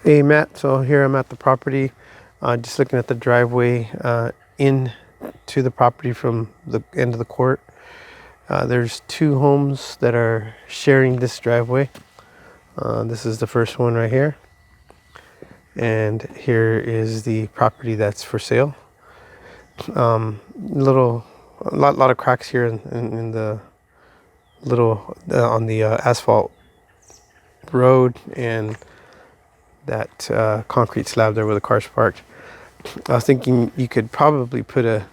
Hey Matt, so here I'm at the property, just looking at the driveway in to the property from the end of the court. There's two homes that are sharing this driveway. This is the first one right here, and here is the property that's for sale. A lot of cracks here in the little on the asphalt road and that concrete slab there where the car's parked. I was thinking you could probably put a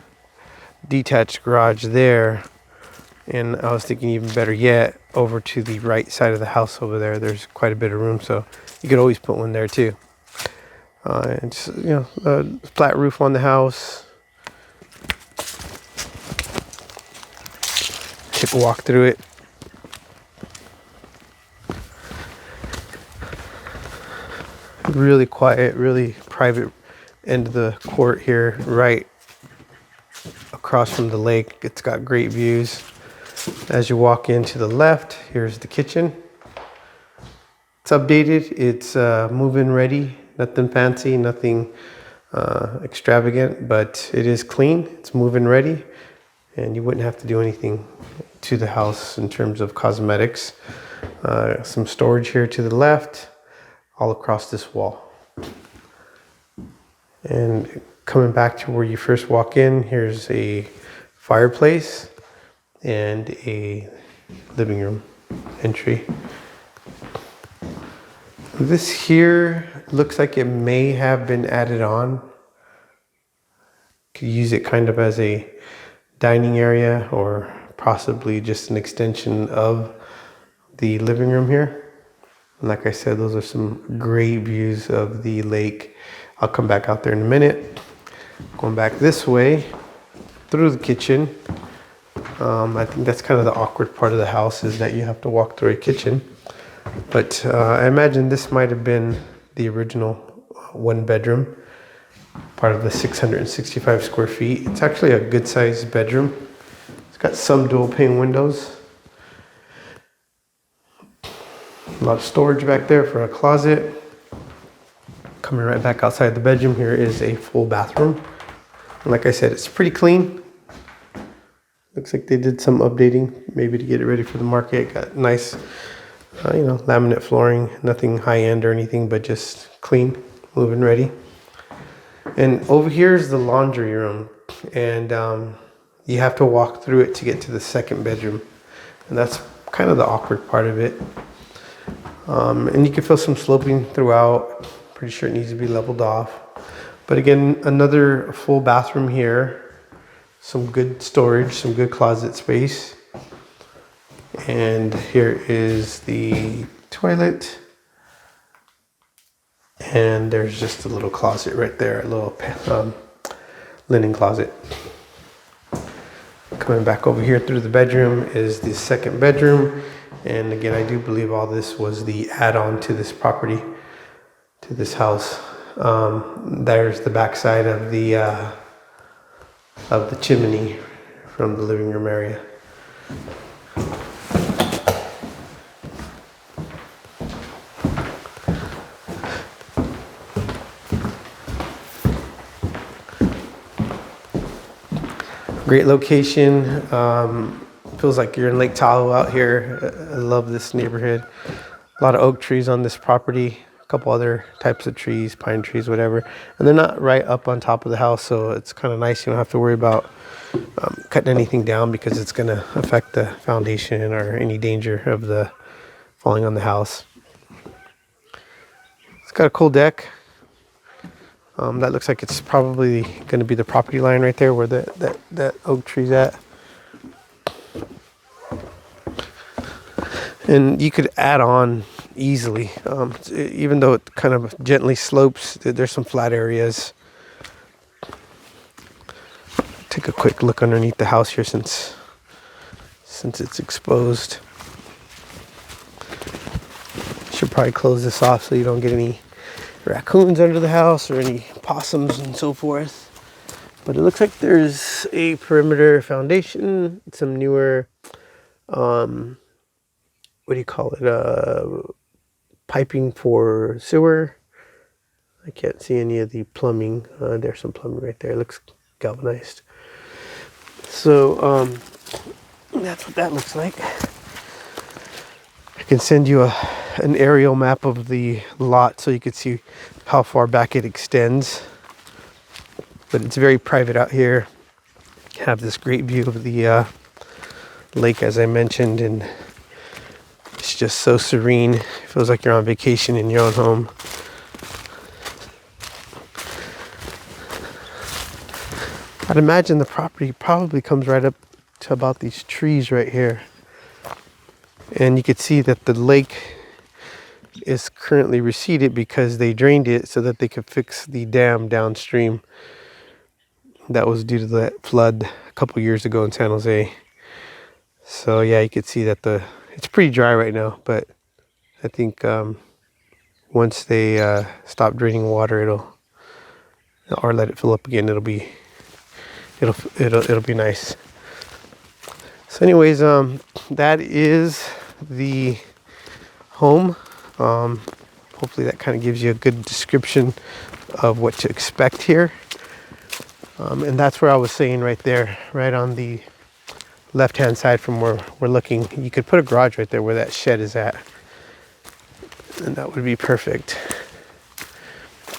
detached garage there, and I was thinking even better yet, over to the right side of the house over there, there's quite a bit of room, so you could always put one there too. And just, a flat roof on the house. Take a walk through it. Really quiet, really private end of the court here, right across from the lake. It's got great views. As you walk in to the left, here's the kitchen. It's updated. It's move-in ready. Nothing fancy, nothing extravagant, but it is clean. It's move-in ready, and you wouldn't have to do anything to the house in terms of cosmetics. Some storage here to the left, all across this wall. And coming back to where you first walk in, here's a fireplace and a living room entry. This here looks like it may have been added on. Could use it kind of as a dining area or possibly just an extension of the living room here. And like I said, those are some great views of the lake. I'll come back out there in a minute. Going back this way through the kitchen. I think that's kind of the awkward part of the house, is that you have to walk through a kitchen. But I imagine this might have been the original one bedroom, part of the 665 square feet. It's actually a good sized bedroom. It's got some dual pane windows. A lot of storage back there for a closet. Coming right back outside the bedroom, here is a full bathroom. And like I said, it's pretty clean. Looks like they did some updating, maybe to get it ready for the market. Got nice, laminate flooring. Nothing high end or anything, but just clean, move-in ready. And over here is the laundry room, and you have to walk through it to get to the second bedroom, and that's kind of the awkward part of it. And you can feel some sloping throughout. Pretty sure it needs to be leveled off. But again, another full bathroom here. Some good storage, some good closet space. And here is the toilet. And there's just a little closet right there, a little linen closet. Coming back over here through the bedroom is the second bedroom. And again, I do believe all this was the add-on to this property, to this house. There's the backside of the chimney from the living room area. Great location. Feels like you're in Lake Tahoe out here. I love this neighborhood. A lot of oak trees on this property. A couple other types of trees, pine trees, whatever. And they're not right up on top of the house, so it's kind of nice. You don't have to worry about cutting anything down, because it's going to affect the foundation or any danger of the falling on the house. It's got a cool deck. That looks like it's probably going to be the property line right there where that oak tree's at. And you could add on easily, even though it kind of gently slopes. There's some flat areas. Take a quick look underneath the house here, since it's exposed. Should probably close this off so you don't get any raccoons under the house or any possums and so forth. But it looks like there's a perimeter foundation, some newer piping for sewer, I can't see any of the plumbing. There's some plumbing right there. It looks galvanized. So that's what that looks like. I can send you an aerial map of the lot so you can see how far back it extends. But it's very private out here. Have this great view of the lake, as I mentioned, and it's just so serene. It feels like you're on vacation in your own home. I'd imagine the property probably comes right up to about these trees right here. And you could see that the lake is currently receded because they drained it so that they could fix the dam downstream that was due to that flood a couple years ago in San Jose. So yeah, you could see that it's pretty dry right now, but I think once they stop draining water, or let it fill up again, it'll be nice. So anyways, that is the home. Hopefully that kind of gives you a good description of what to expect here. And that's where I was saying right there, right on the left hand side from where we're looking, you could put a garage right there where that shed is at, and that would be perfect.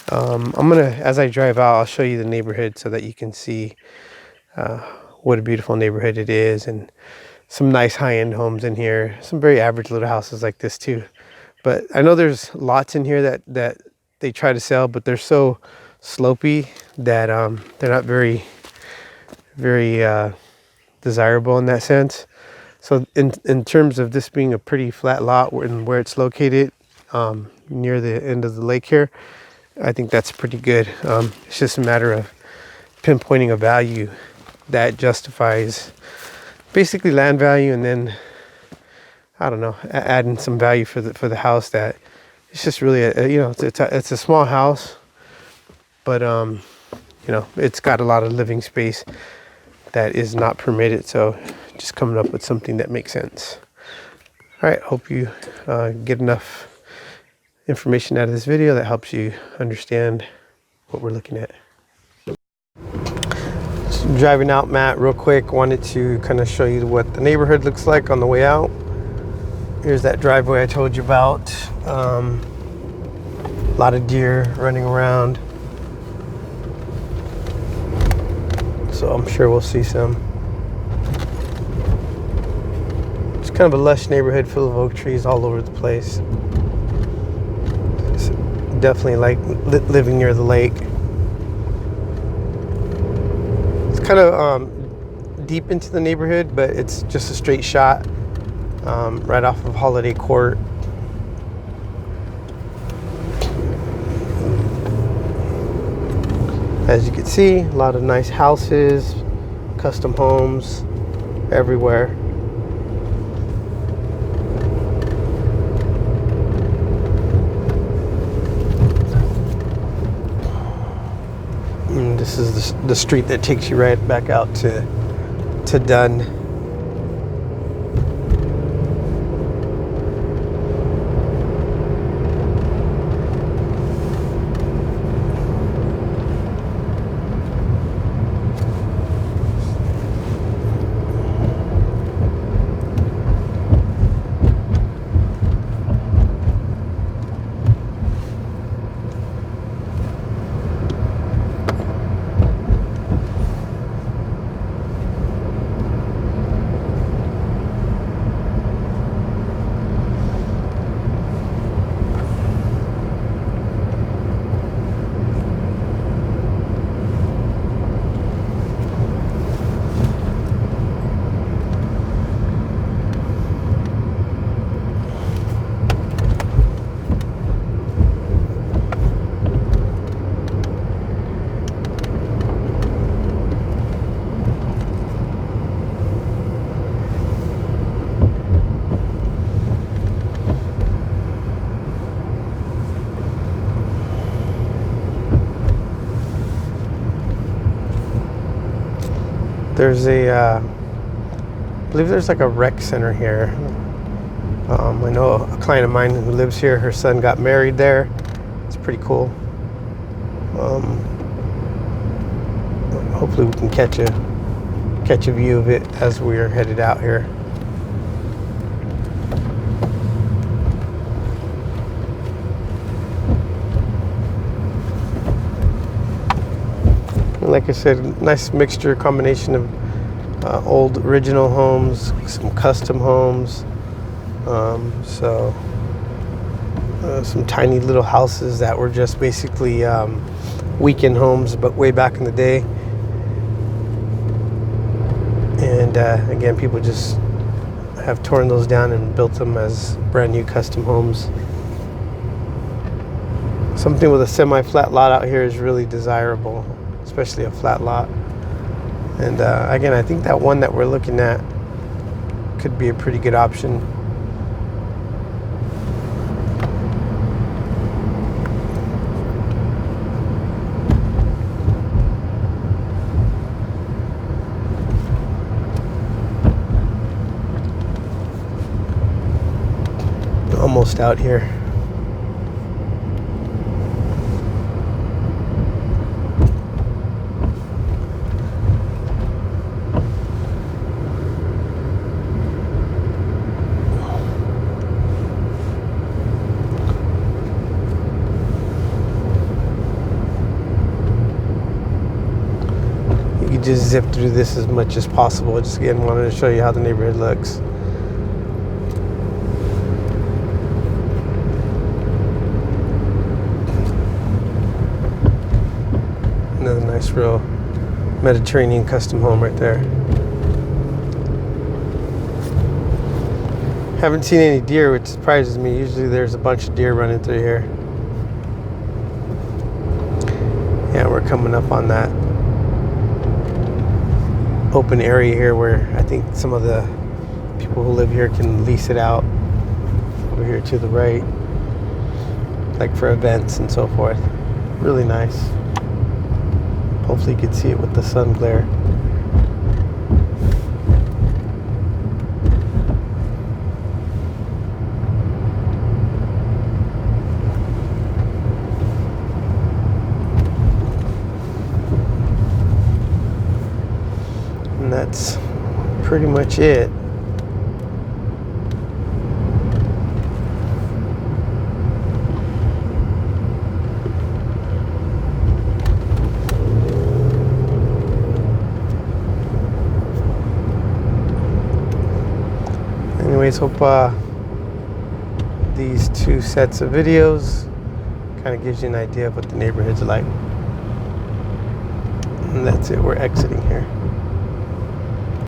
I'm gonna, as I drive out, I'll show you the neighborhood so that you can see what a beautiful neighborhood it is, and some nice high-end homes in here, some very average little houses like this too. But I know there's lots in here that they try to sell, but they're so slopey that they're not very desirable in that sense. So in terms of this being a pretty flat lot where it's located near the end of the lake here, I think that's pretty good. It's just a matter of pinpointing a value that justifies basically land value, and then I don't know, adding some value for the house. That it's just really it's a small house, but it's got a lot of living space that is not permitted. So just coming up with something that makes sense. All right, hope you get enough information out of this video that helps you understand what we're looking at. So driving out, Matt, real quick, wanted to kind of show you what the neighborhood looks like on the way out. Here's that driveway I told you about. A lot of deer running around, so I'm sure we'll see some. It's kind of a lush neighborhood full of oak trees all over the place. It's definitely like living near the lake. It's kind of deep into the neighborhood, but it's just a straight shot right off of Holiday Court. As you can see, a lot of nice houses, custom homes everywhere. And this is the street that takes you right back out to Dunn. There's I believe there's like a rec center here. I know a client of mine who lives here, her son got married there. It's pretty cool. Hopefully we can catch a view of it as we're headed out here. And like I said, nice mixture, combination of old original homes, some custom homes, some tiny little houses that were just basically weekend homes, but way back in the day. And again, people just have torn those down and built them as brand new custom homes. Something with a semi-flat lot out here is really desirable, especially a flat lot. And again, I think that one that we're looking at could be a pretty good option. Almost out here. You could just zip through this as much as possible. Just again wanted to show you how the neighborhood looks. Another nice real Mediterranean custom home right there. Haven't seen any deer, which surprises me. Usually there's a bunch of deer running through here. Yeah, we're coming up on that open area here where I think some of the people who live here can lease it out. Over here to the right, like for events and so forth. Really nice. Hopefully you can see it with the sun glare. And that's pretty much it. Anyways, hope these two sets of videos kind of gives you an idea of what the neighborhood's like. And that's it, we're exiting here.